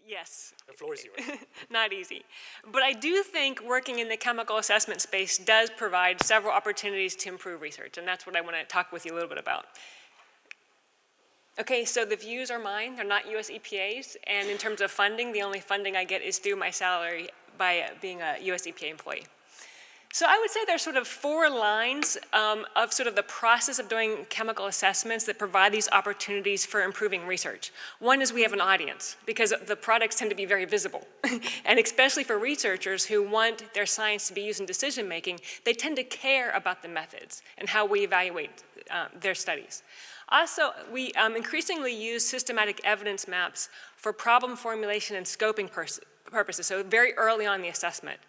Yes. The floor is yours. Not easy. But I do think working in the chemical assessment space does provide several opportunities to improve research, and that's what I want to talk with you a little bit about. Okay, so the views are mine. They're not US EPA's, and in terms of funding, the only funding I get is through my salary by being a US EPA employee. So I would say there's sort of 4 lines of sort of the process of doing chemical assessments that provide these opportunities for improving research. One is we have an audience, because the products tend to be very visible. And especially for researchers who want their science to be used in decision making, they tend to care about the methods and how we evaluate their studies. Also, we increasingly use systematic evidence maps for problem formulation and scoping purposes, so very early on in the assessment.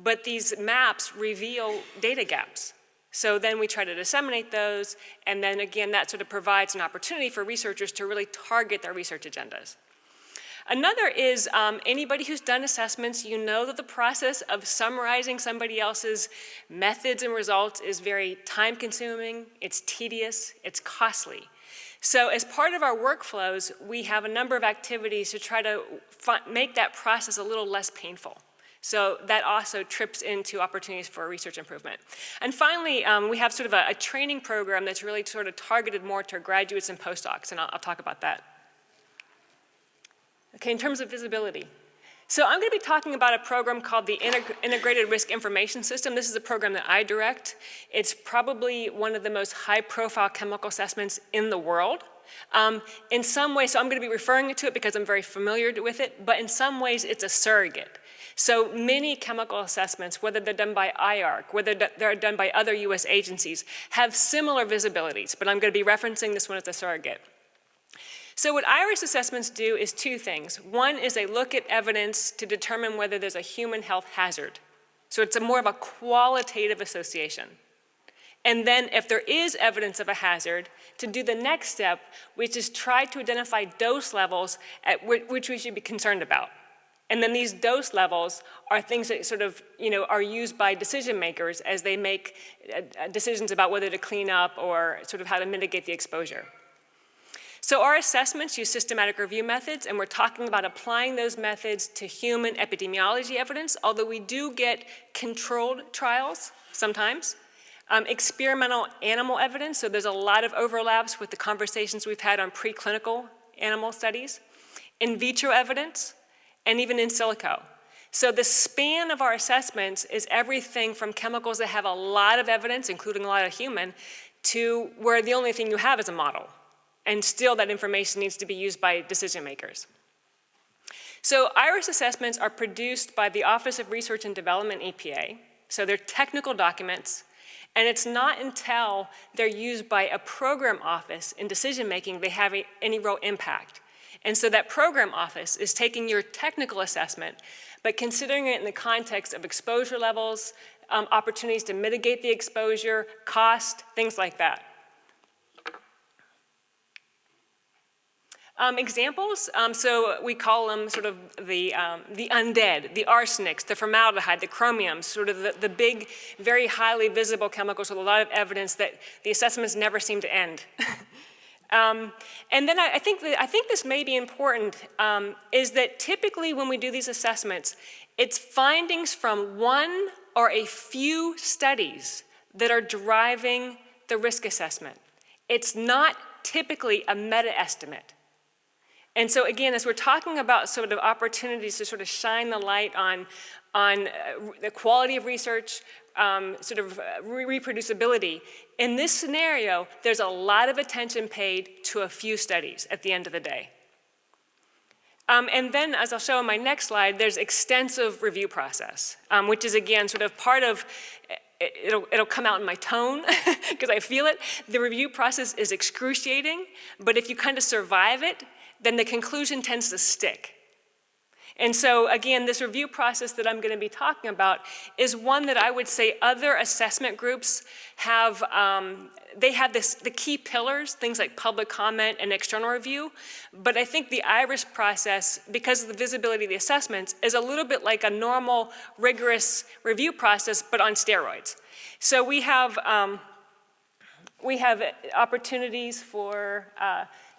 But these maps reveal data gaps. So then we try to disseminate those, and then again, that sort of provides an opportunity for researchers to really target their research agendas. Another is anybody who's done assessments, you know that the process of summarizing somebody else's methods and results is very time-consuming, it's tedious, it's costly. So as part of our workflows, we have a number of activities to try to make that process a little less painful. So that also trips into opportunities for research improvement. And finally, we have sort of a training program that's really sort of targeted more to graduates and postdocs, and I'll talk about that. Okay, in terms of visibility. So I'm going to be talking about a program called the Integrated Risk Information System. This is a program that I direct. It's probably one of the most high-profile chemical assessments in the world. In some ways, so I'm going to be referring to it because I'm very familiar with it, but in some ways it's a surrogate. So many chemical assessments, whether they're done by IARC, whether they're done by other US agencies, have similar visibilities, but I'm going to be referencing this one as a surrogate. So what IRIS assessments do is 2 things. One is they look at evidence to determine whether there's a human health hazard. So it's more of a qualitative association. And then if there is evidence of a hazard, to do the next step, which is try to identify dose levels at which we should be concerned about. And then these dose levels are things that sort of, are used by decision makers as they make decisions about whether to clean up or sort of how to mitigate the exposure. So our assessments use systematic review methods, and we're talking about applying those methods to human epidemiology evidence, although we do get controlled trials sometimes. Experimental animal evidence, so there's a lot of overlaps with the conversations we've had on preclinical animal studies. In vitro evidence, and even in silico. So the span of our assessments is everything from chemicals that have a lot of evidence, including a lot of human, to where the only thing you have is a model. And still that information needs to be used by decision makers. So IRIS assessments are produced by the Office of Research and Development, EPA. So they're technical documents. And it's not until they're used by a program office in decision making they have any real impact. And so that program office is taking your technical assessment, but considering it in the context of exposure levels, opportunities to mitigate the exposure, cost, things like that. Examples, so we call them sort of the undead, the arsenics, the formaldehyde, the chromiums, sort of the big, very highly visible chemicals with a lot of evidence that the assessments never seem to end. And then I think this may be important, is that typically when we do these assessments, it's findings from one or a few studies that are driving the risk assessment. It's not typically a meta-estimate. And so again, as we're talking about sort of opportunities to sort of shine the light on the quality of research, sort of reproducibility, in this scenario, there's a lot of attention paid to a few studies at the end of the day. And then, as I'll show in my next slide, there's extensive review process, which is again sort of part of, it'll come out in my tone because I feel it. The review process is excruciating, but if you kind of survive it, then the conclusion tends to stick. And so again, this review process that I'm going to be talking about is one that I would say other assessment groups have, they have the key pillars, things like public comment and external review, but I think the IRIS process, because of the visibility of the assessments, is a little bit like a normal, rigorous review process, but on steroids. So we have opportunities for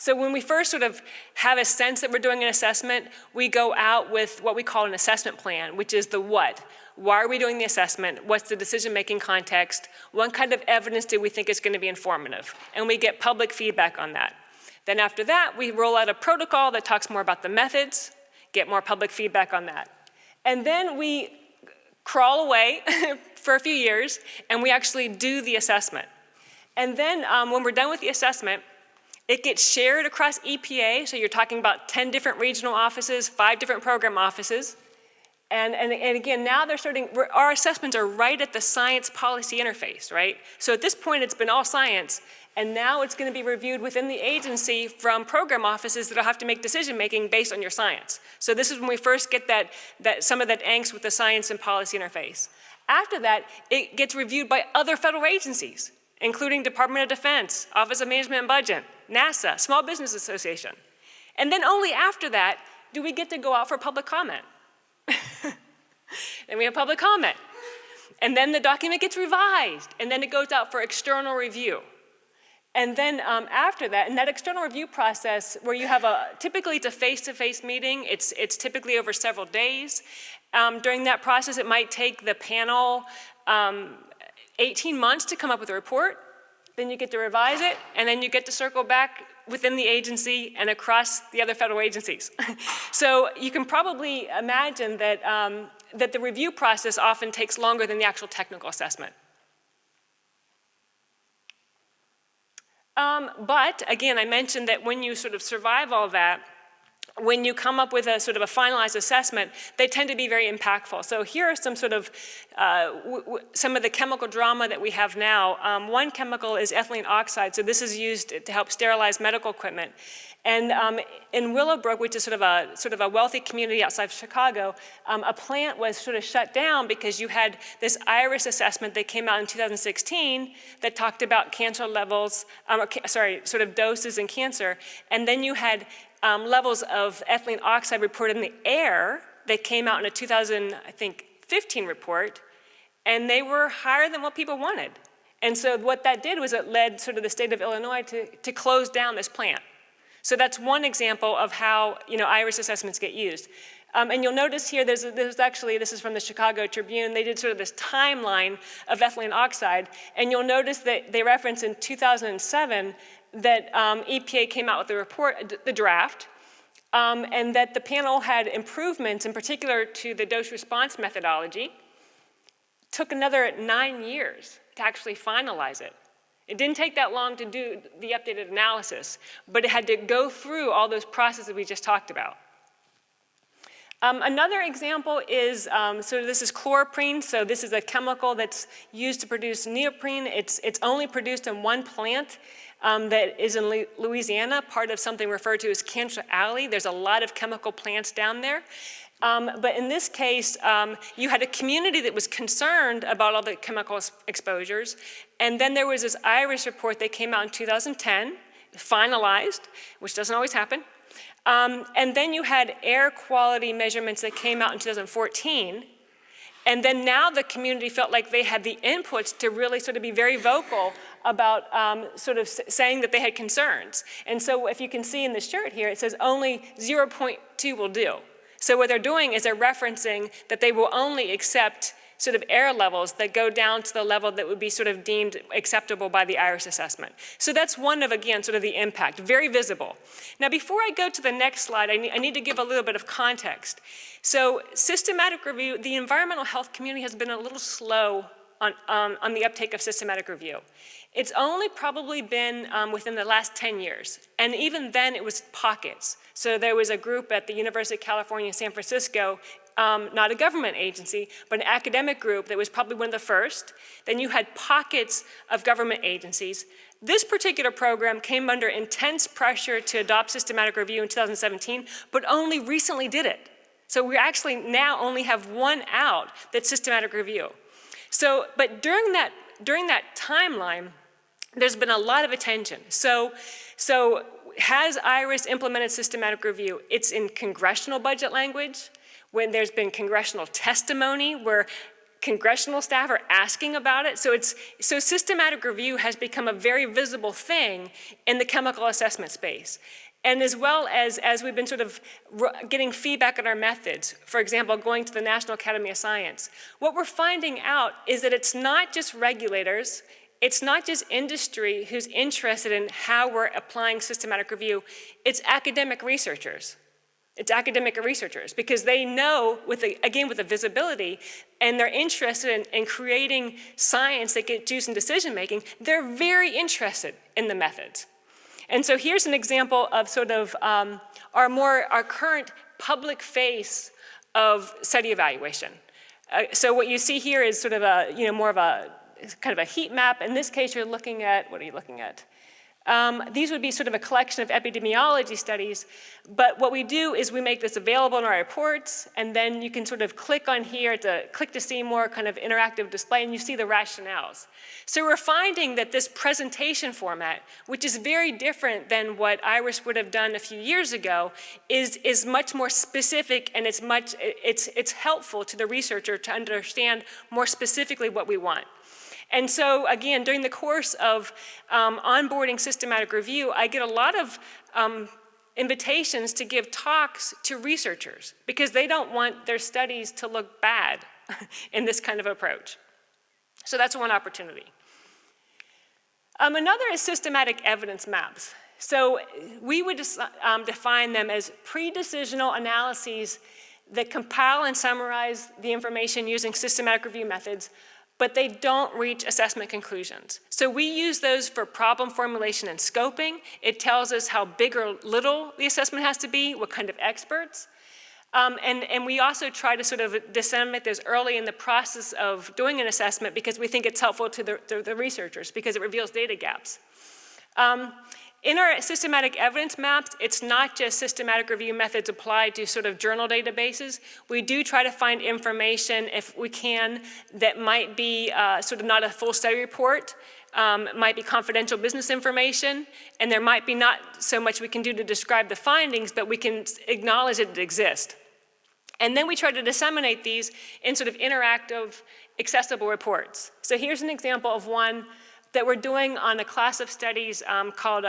So when we first sort of have a sense that we're doing an assessment, we go out with what we call an assessment plan, which is the what. Why are we doing the assessment? What's the decision-making context? What kind of evidence do we think is going to be informative? And we get public feedback on that. Then after that, we roll out a protocol that talks more about the methods, get more public feedback on that. And then we crawl away for a few years, and we actually do the assessment. And then when we're done with the assessment, it gets shared across EPA, so you're talking about 10 different regional offices, 5 different program offices. And again, now they're starting, our assessments are right at the science policy interface, right? So at this point, it's been all science, and now it's going to be reviewed within the agency from program offices that'll have to make decision-making based on your science. So this is when we first get some of that angst with the science and policy interface. After that, it gets reviewed by other federal agencies, including Department of Defense, Office of Management and Budget, NASA, Small Business Association. And then only after that do we get to go out for public comment. Then we have public comment. And then the document gets revised, and then it goes out for external review. And then after that, in that external review process, where you have typically it's a face-to-face meeting, it's typically over several days. During that process, it might take the panel 18 months to come up with a report. Then you get to revise it, and then you get to circle back within the agency and across the other federal agencies. So you can probably imagine that, that the review process often takes longer than the actual technical assessment. But again, I mentioned that when you sort of survive all that, when you come up with a sort of a finalized assessment, they tend to be very impactful. So here are some sort of, some of the chemical drama that we have now. One chemical is ethylene oxide, so this is used to help sterilize medical equipment. And in Willowbrook, which is sort of a wealthy community outside of Chicago, a plant was sort of shut down because you had this IRIS assessment that came out in 2016 that talked about cancer levels, sort of doses in cancer, and then you had levels of ethylene oxide reported in the air that came out in a 2015 report, and they were higher than what people wanted. And so what that did was it led sort of the state of Illinois to close down this plant. So that's one example of how IRIS assessments get used. And you'll notice here, this is from the Chicago Tribune. They did sort of this timeline of ethylene oxide, and you'll notice that they reference in 2007 that EPA came out with the report, the draft, and that the panel had improvements, in particular to the dose response methodology. Took another 9 years to actually finalize it. It didn't take that long to do the updated analysis, but it had to go through all those processes we just talked about. Another example is, so this is chloroprene. So this is a chemical that's used to produce neoprene. It's only produced in one plant that is in Louisiana, part of something referred to as Cancer Alley. There's a lot of chemical plants down there. But in this case, you had a community that was concerned about all the chemical exposures. And then there was this IRIS report that came out in 2010, finalized, which doesn't always happen. And then you had air quality measurements that came out in 2014. And then now the community felt like they had the inputs to really sort of be very vocal about sort of saying that they had concerns. And so if you can see in this chart here, it says only 0.2 will do. So what they're doing is they're referencing that they will only accept sort of air levels that go down to the level that would be sort of deemed acceptable by the IRIS assessment. So that's one of, again, sort of the impact, very visible. Now, before I go to the next slide, I need to give a little bit of context. So systematic review, the environmental health community has been a little slow on the uptake of systematic review. It's only probably been within the last 10 years. And even then, it was pockets. So there was a group at the University of California in San Francisco, not a government agency, but an academic group that was probably one of the first. Then you had pockets of government agencies. This particular program came under intense pressure to adopt systematic review in 2017, but only recently did it. So we actually now only have one out that's systematic review. So, but during that timeline, there's been a lot of attention. So has IRIS implemented systematic review? It's in congressional budget language, when there's been congressional testimony where congressional staff are asking about it. So systematic review has become a very visible thing in the chemical assessment space. And as well as we've been sort of getting feedback on our methods, for example, going to the National Academy of Science, what we're finding out is that it's not just regulators, it's not just industry who's interested in how we're applying systematic review, it's academic researchers. It's academic researchers because they know, with the visibility, and they're interested in creating science that gets used in decision making, they're very interested in the methods. And so here's an example of sort of our current public face of study evaluation. So what you see here is sort of more of a kind of a heat map. In this case, you're looking at, what are you looking at? These would be sort of a collection of epidemiology studies, but what we do is we make this available in our reports, and then you can sort of click on here to click to see more kind of interactive display, and you see the rationales. So we're finding that this presentation format, which is very different than what IRIS would have done a few years ago, is much more specific, and it's helpful to the researcher to understand more specifically what we want. And so, again, during the course of onboarding systematic review, I get a lot of invitations to give talks to researchers because they don't want their studies to look bad in this kind of approach. So that's one opportunity. Another is systematic evidence maps. So we would define them as pre-decisional analyses that compile and summarize the information using systematic review methods, but they don't reach assessment conclusions. So we use those for problem formulation and scoping. It tells us how big or little the assessment has to be, what kind of experts. And we also try to sort of disseminate those early in the process of doing an assessment because we think it's helpful to the researchers because it reveals data gaps. In our systematic evidence maps, it's not just systematic review methods applied to sort of journal databases. We do try to find information, if we can, that might be sort of not a full study report, might be confidential business information, and there might be not so much we can do to describe the findings, but we can acknowledge that it exists. And then we try to disseminate these in sort of interactive, accessible reports. So here's an example of one that we're doing on a class of studies called,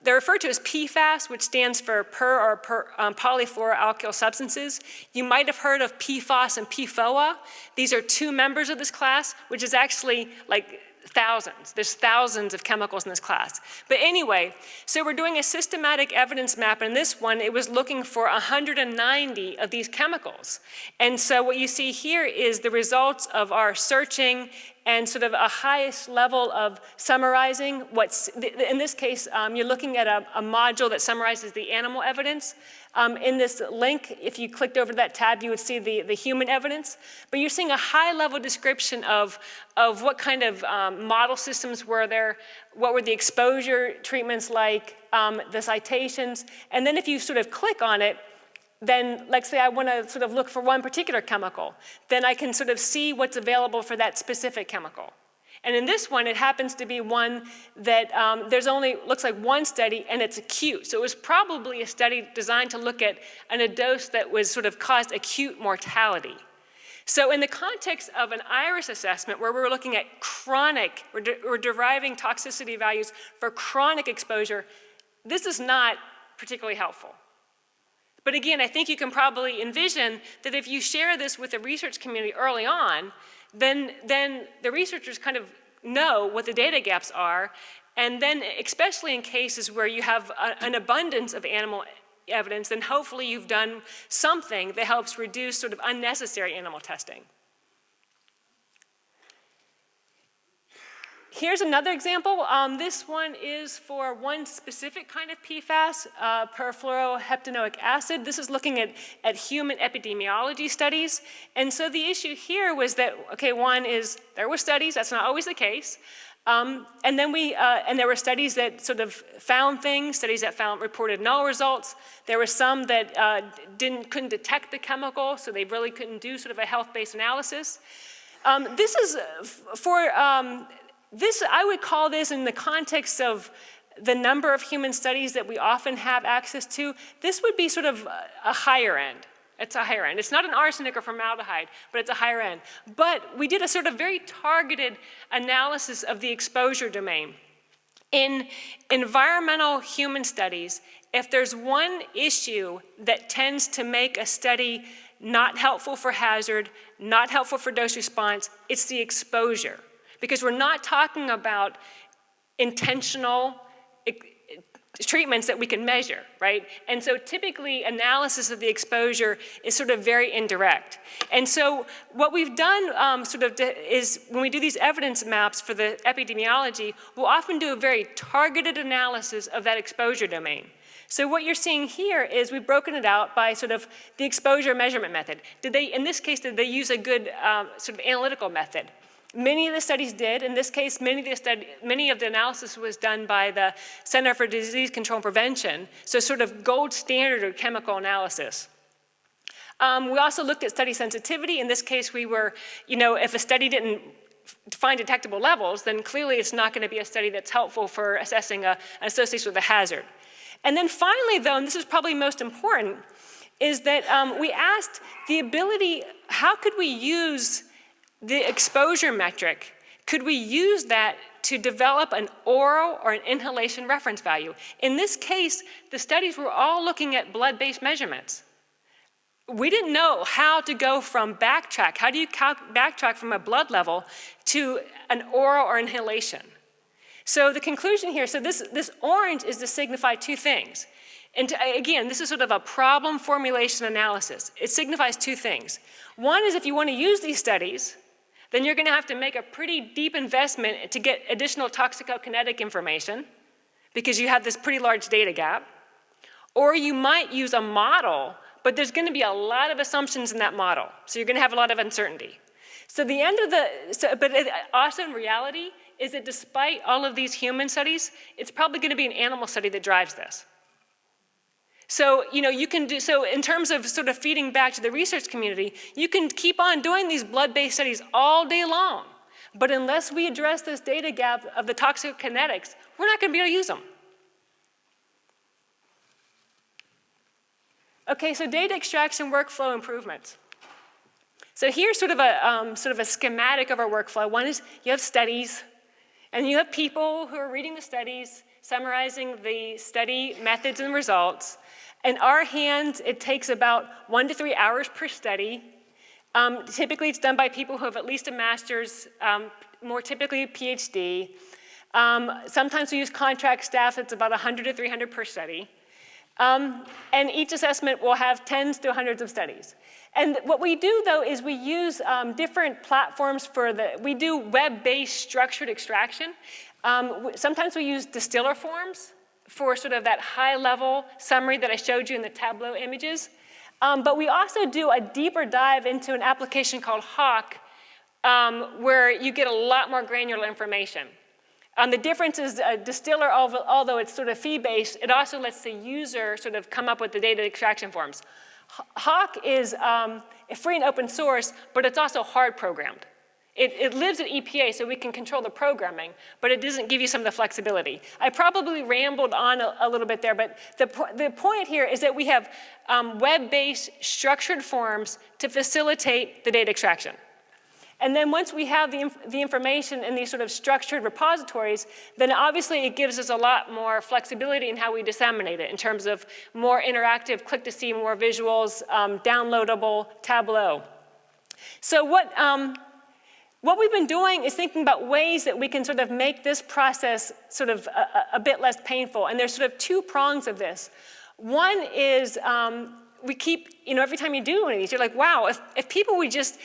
they're referred to as PFAS, which stands for polyfluoroalkyl substances. You might have heard of PFOS and PFOA. These are two members of this class, which is actually like thousands. There's thousands of chemicals in this class. But anyway, so we're doing a systematic evidence map. In this one, it was looking for 190 of these chemicals. And so what you see here is the results of our searching and sort of a highest level of summarizing what's, in this case, you're looking at a module that summarizes the animal evidence. In this link, if you clicked over that tab, you would see the human evidence. But you're seeing a high-level description of what kind of model systems were there, what were the exposure treatments like, the citations. And then if you sort of click on it, then let's say I want to sort of look for one particular chemical, then I can sort of see what's available for that specific chemical. And in this one, it happens to be one that there's only, looks like one study, and it's acute. So it was probably a study designed to look at a dose that was sort of caused acute mortality. So in the context of an IRIS assessment where we're looking at chronic, we're deriving toxicity values for chronic exposure, this is not particularly helpful. But again, I think you can probably envision that if you share this with the research community early on, then the researchers kind of know what the data gaps are, and then especially in cases where you have an abundance of animal evidence, then hopefully you've done something that helps reduce sort of unnecessary animal testing. Here's another example. This one is for one specific kind of PFAS, perfluoroheptanoic acid. This is looking at human epidemiology studies. And so the issue here was that, okay, one is there were studies, that's not always the case. And there were studies that sort of found things, studies that reported null results. There were some that couldn't detect the chemical, so they really couldn't do sort of a health-based analysis. I would call this, in the context of the number of human studies that we often have access to, this would be sort of a higher end. It's a higher end. It's not an arsenic or formaldehyde, but it's a higher end. But we did a sort of very targeted analysis of the exposure domain. In environmental human studies, if there's one issue that tends to make a study not helpful for hazard, not helpful for dose response, it's the exposure. Because we're not talking about intentional treatments that we can measure, right? And so typically analysis of the exposure is sort of very indirect. And so what we've done is when we do these evidence maps for the epidemiology, we'll often do a very targeted analysis of that exposure domain. So what you're seeing here is we've broken it out by sort of the exposure measurement method. In this case, did they use a good sort of analytical method? Many of the studies did. In this case, many of the analysis was done by the Center for Disease Control and Prevention, so sort of gold standard of chemical analysis. We also looked at study sensitivity. In this case, we were, if a study didn't find detectable levels, then clearly it's not going to be a study that's helpful for assessing an association with a hazard. And then finally, though, and this is probably most important, is that we asked the ability, how could we use the exposure metric? Could we use that to develop an oral or an inhalation reference value? In this case, the studies were all looking at blood-based measurements. We didn't know how to go from backtrack. How do you backtrack from a blood level to an oral or inhalation? So the conclusion here, so this orange is to signify two things. And again, this is sort of a problem formulation analysis. It signifies two things. One is if you want to use these studies, then you're going to have to make a pretty deep investment to get additional toxicokinetic information because you have this pretty large data gap. Or you might use a model, but there's going to be a lot of assumptions in that model. So you're going to have a lot of uncertainty. So the end of but also in reality is that despite all of these human studies, it's probably going to be an animal study that drives this. So, you can do, so in terms of sort of feeding back to the research community, you can keep on doing these blood-based studies all day long. But unless we address this data gap of the toxicokinetics, we're not going to be able to use them. Okay, so data extraction workflow improvements. So here's sort of a schematic of our workflow. One is you have studies, and you have people who are reading the studies, summarizing the study methods and results. In our hands, it takes about 1 to 3 hours per study. Typically, it's done by people who have at least a master's, more typically a PhD. Sometimes we use contract staff that's about 100 to 300 per study. And each assessment will have tens to hundreds of studies. And what we do, though, is we use different platforms we do web-based structured extraction. Sometimes we use distiller forms for sort of that high-level summary that I showed you in the Tableau images. But we also do a deeper dive into an application called Hawk, where you get a lot more granular information. The difference is a distiller, although it's sort of fee-based, it also lets the user sort of come up with the data extraction forms. Hawk is free and open source, but it's also hard programmed. It lives at EPA, so we can control the programming, but it doesn't give you some of the flexibility. I probably rambled on a little bit there, but the point here is that we have web-based structured forms to facilitate the data extraction. And then once we have the information in these sort of structured repositories, then obviously it gives us a lot more flexibility in how we disseminate it in terms of more interactive, click to see more visuals, downloadable Tableau. So what we've been doing is thinking about ways that we can sort of make this process sort of a bit less painful. And there's sort of two prongs of this. One is we keep, every time you do one of these, you're like, wow, if people would just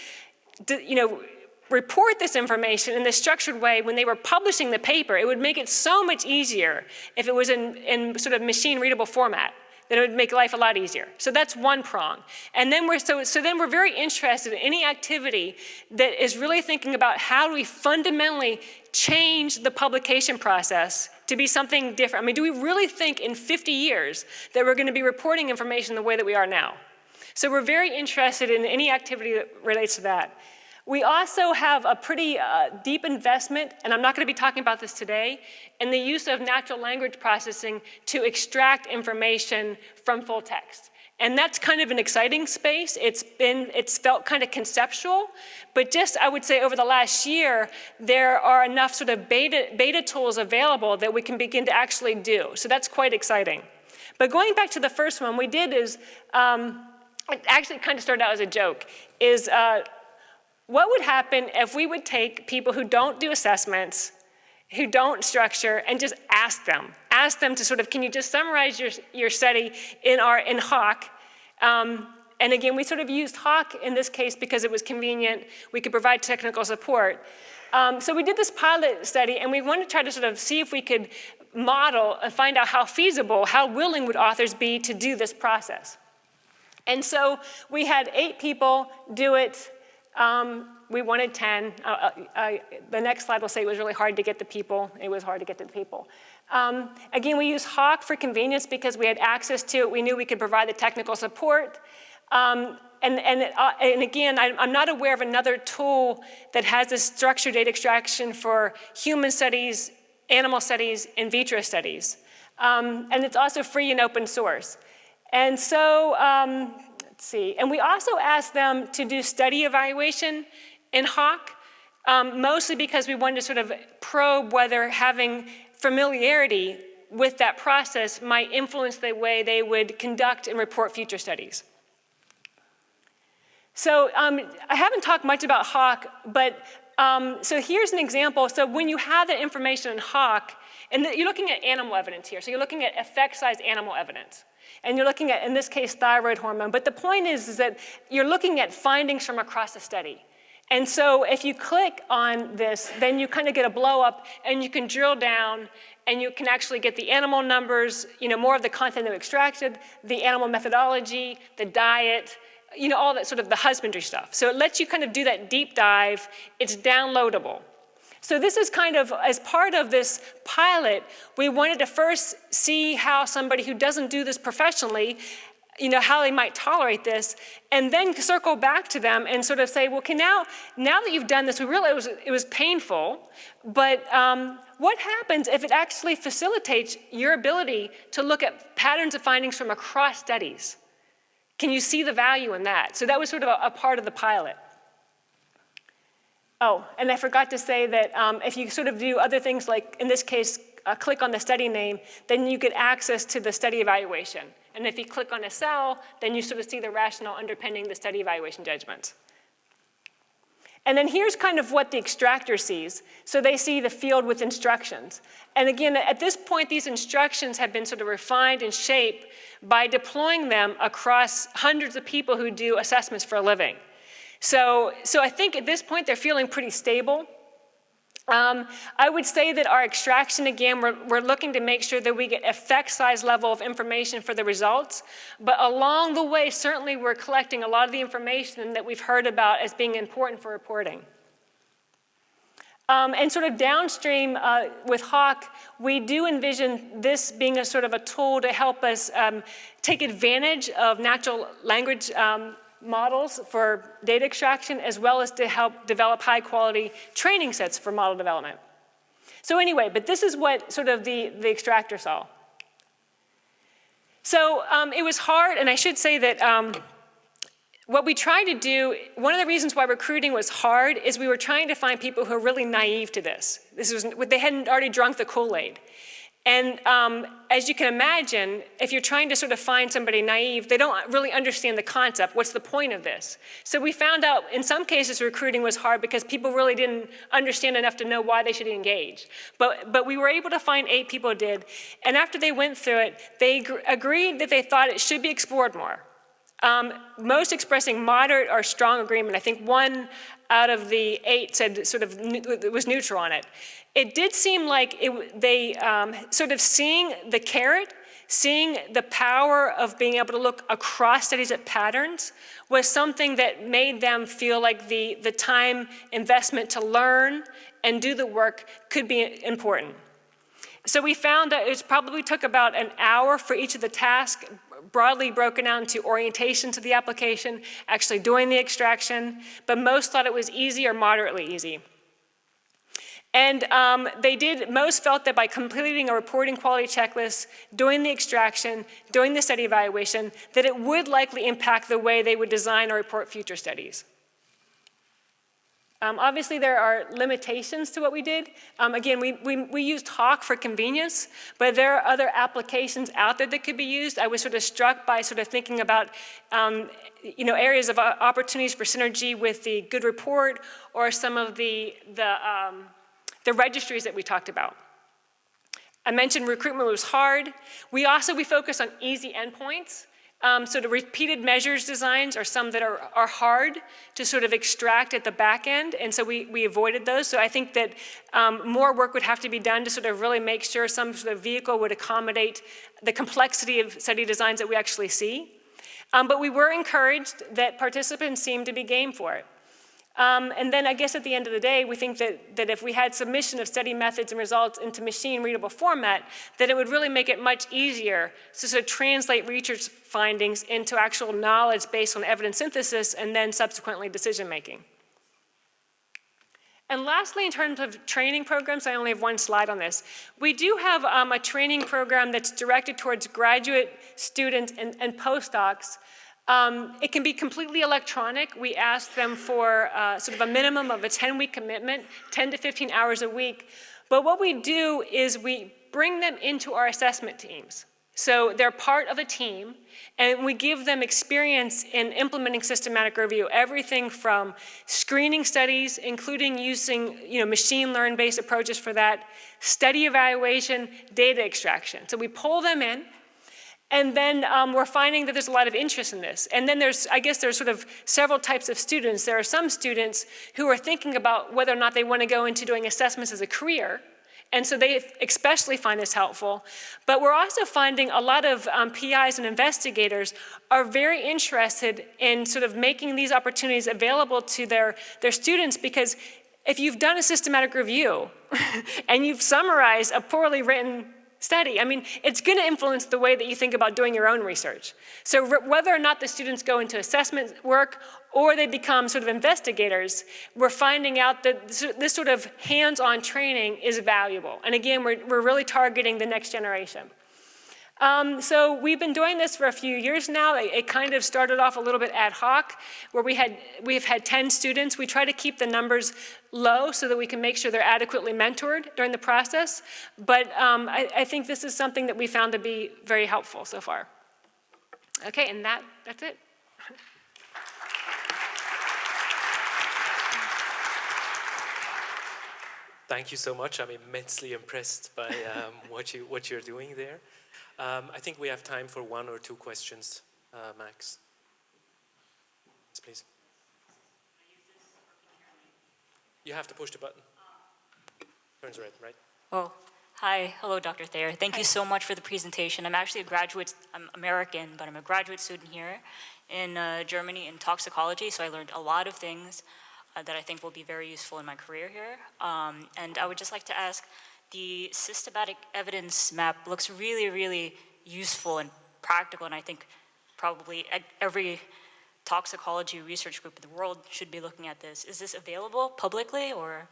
report this information in this structured way when they were publishing the paper, it would make it so much easier if it was in sort of machine-readable format. Then it would make life a lot easier. So that's one prong. And then we're very interested in any activity that is really thinking about how do we fundamentally change the publication process to be something different. I mean, do we really think in 50 years that we're going to be reporting information the way that we are now? So we're very interested in any activity that relates to that. We also have a pretty deep investment, and I'm not going to be talking about this today, in the use of natural language processing to extract information from full text. And that's kind of an exciting space. It's felt kind of conceptual, but just, I would say, over the last year, there are enough sort of beta tools available that we can begin to actually do. So that's quite exciting. But going back to the first one, we did is, it actually kind of started out as a joke, is what would happen if we would take people who don't do assessments, who don't structure, and just ask them to sort of, can you just summarize your study in HAWK? And again, we sort of used HAWK in this case because it was convenient. We could provide technical support. So we did this pilot study, and we wanted to try to sort of see if we could model and find out how feasible, how willing would authors be to do this process. And so we had 8 people do it. We wanted 10. The next slide will say it was really hard to get the people. It was hard to get to the people. Again, we used HAWK for convenience because we had access to it. We knew we could provide the technical support. And again, I'm not aware of another tool that has this structured data extraction for human studies, animal studies, in vitro studies. And it's also free and open source. And so, let's see. And we also asked them to do study evaluation in HAWK, mostly because we wanted to sort of probe whether having familiarity with that process might influence the way they would conduct and report future studies. So I haven't talked much about HAWK, but so here's an example. So when you have that information in HAWK, and you're looking at animal evidence here. So you're looking at effect-sized animal evidence. And you're looking at, in this case, thyroid hormone. But the point is that you're looking at findings from across the study. And so if you click on this, then you kind of get a blow up, and you can drill down, and you can actually get the animal numbers, more of the content that we extracted, the animal methodology, the diet, all that sort of the husbandry stuff. So it lets you kind of do that deep dive. It's downloadable. So this is kind of, as part of this pilot, we wanted to first see how somebody who doesn't do this professionally, how they might tolerate this, and then circle back to them and sort of say, well, okay, now that you've done this, we realize it was painful, but what happens if it actually facilitates your ability to look at patterns of findings from across studies? Can you see the value in that? So that was sort of a part of the pilot. Oh, and I forgot to say that if you sort of do other things like, in this case, click on the study name, then you get access to the study evaluation. And if you click on a cell, then you sort of see the rationale underpinning the study evaluation judgments. And then here's kind of what the extractor sees. So they see the field with instructions. And again, at this point, these instructions have been sort of refined and shaped by deploying them across hundreds of people who do assessments for a living. So I think at this point, they're feeling pretty stable. I would say that our extraction, again, we're looking to make sure that we get effect size level of information for the results. But along the way, certainly we're collecting a lot of the information that we've heard about as being important for reporting. And sort of downstream with HAWK, we do envision this being a sort of a tool to help us take advantage of natural language models for data extraction, as well as to help develop high quality training sets for model development. So anyway, but this is what sort of the extractor saw. So it was hard, and I should say that what we tried to do, one of the reasons why recruiting was hard is we were trying to find people who are really naive to this. They hadn't already drunk the Kool-Aid. And as you can imagine, if you're trying to sort of find somebody naive, they don't really understand the concept. What's the point of this? So we found out in some cases recruiting was hard because people really didn't understand enough to know why they should engage. But we were able to find 8 people who did. And after they went through it, they agreed that they thought it should be explored more. Most expressing moderate or strong agreement. I think 1 out of the 8 said sort of it was neutral on it. It did seem like they sort of seeing the carrot, seeing the power of being able to look across studies at patterns was something that made them feel like the time investment to learn and do the work could be important. So we found that it probably took about an hour for each of the tasks, broadly broken down to orientation to the application, actually doing the extraction, but most thought it was easy or moderately easy. And And most felt that by completing a reporting quality checklist, doing the extraction, doing the study evaluation, that it would likely impact the way they would design or report future studies. Obviously, there are limitations to what we did. Again, we used Hawk for convenience, but there are other applications out there that could be used. I was sort of struck by sort of thinking about areas of opportunities for synergy with the Good Report or some of the registries that we talked about. I mentioned recruitment was hard. We focus on easy endpoints. So the repeated measures designs are some that are hard to sort of extract at the back end, and so we avoided those. So I think that more work would have to be done to sort of really make sure some sort of vehicle would accommodate the complexity of study designs that we actually see. But we were encouraged that participants seemed to be game for it. And then I guess at the end of the day, we think that if we had submission of study methods and results into machine-readable format, that it would really make it much easier to sort of translate research findings into actual knowledge based on evidence synthesis and then subsequently decision-making. And lastly, in terms of training programs, I only have one slide on this. We do have a training program that's directed towards graduate students and postdocs. It can be completely electronic. We ask them for sort of a minimum of a 10-week commitment, 10 to 15 hours a week. But what we do is we bring them into our assessment teams. So they're part of a team, and we give them experience in implementing systematic review, everything from screening studies, including using machine-learned-based approaches for that, study evaluation, data extraction. So we pull them in. And then we're finding that there's a lot of interest in this. And then there's sort of several types of students. There are some students who are thinking about whether or not they want to go into doing assessments as a career. And so they especially find this helpful. But we're also finding a lot of PIs and investigators are very interested in sort of making these opportunities available to their students, because if you've done a systematic review and you've summarized a poorly written study, it's going to influence the way that you think about doing your own research. So whether or not the students go into assessment work or they become sort of investigators, we're finding out that this sort of hands-on training is valuable. And again, we're really targeting the next generation. So we've been doing this for a few years now. It kind of started off a little bit ad hoc, where we've had 10 students. We try to keep the numbers low so that we can make sure they're adequately mentored during the process. But I think this is something that we found to be very helpful so far. Okay, and that's it. Thank you so much. I'm immensely impressed by what you're doing there. I think we have time for 1 or 2 questions, max. Yes, please. You have to push the button. Turns red, right? Oh, hi. Hello, Dr. Thayer. Thank you so much for the presentation. I'm actually I'm American, but I'm a graduate student here in Germany in toxicology, so I learned a lot of things that I think will be very useful in my career here. And I would just like to ask, the systematic evidence map looks really, really useful and practical, and I think probably every toxicology research group in the world should be looking at this. Is this available publicly, or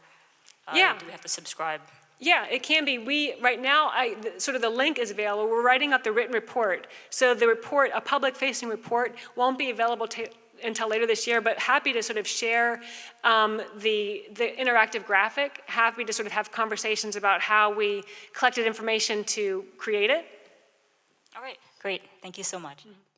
do we have to subscribe? Yeah, it can be. Right now, sort of the link is available. We're writing up the written report. So the report, a public-facing report, won't be available until later this year, but happy to sort of share the interactive graphic, happy to sort of have conversations about how we collected information to create it. All right, great. Thank you so much. Mm-hmm.